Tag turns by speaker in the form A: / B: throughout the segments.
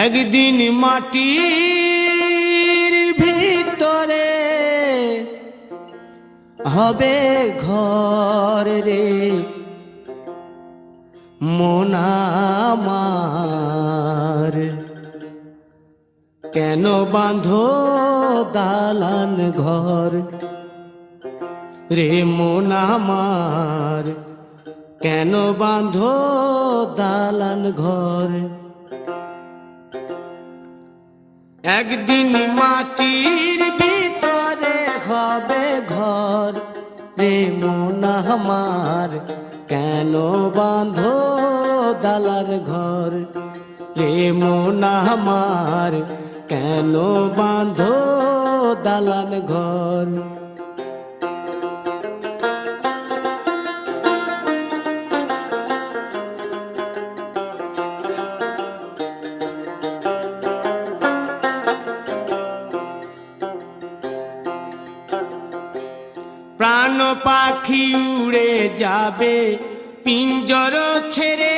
A: একদিন মাটির ভিতরে হবে ঘর রে মন আমার, কেন বাঁধো দালান ঘর রে মন আমার, কেন বাঁধো দালান ঘর। একদিন মাটির ভিতরে হবে ঘর রে মন আমার, কেন বাঁধো দালান ঘর রে মন আমার, কেন বাঁধো দালান ঘর। প্রাণ পাখি উড়ে যাবে পিঞ্জর ছেড়ে,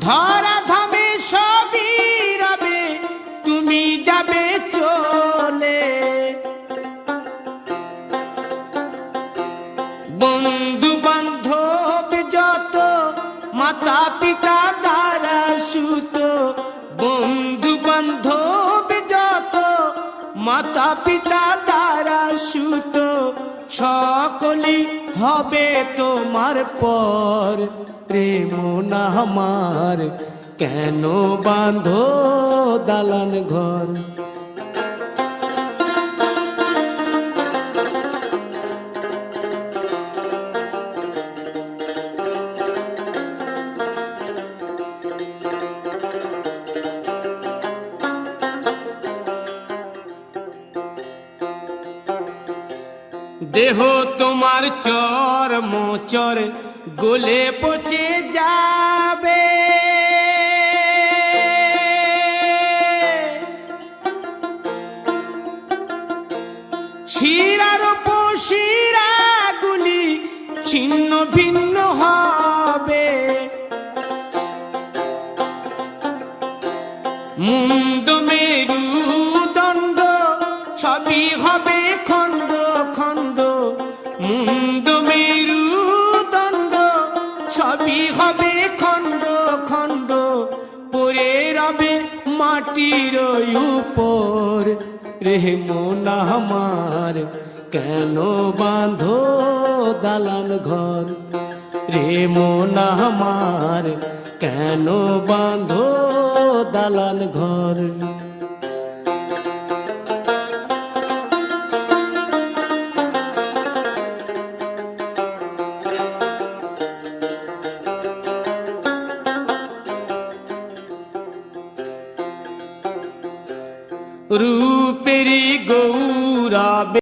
A: ধরা ধামে সবই রবে তুমি যাবে চলে। বন্ধু বান্ধব যত মাতা পিতা দ্বারা সুত, বন্ধু বান্ধব যত মাতা পিতা দ্বারা সুত, সকলই হবে তোমার পর রে মন আমার, কেন বাঁধো দালান ঘর। দেহ তোমার চর্ম চর গলে পচে যাবে, শিরার উপশিরা গুলি ছিন্ন ভিন্ন হবে, মুন্ড মেরুদণ্ড সবই হবে খণ্ড খণ্ড, মুন্ড মেরুদণ্ড সবই হবে খণ্ড খণ্ড, পড়ে রবে মাটির উপর রে মন আমার, কেন বাঁধো দালান ঘর রে মন আমার, কেন বাঁধো দালান ঘর। রূপেরি গৌরবে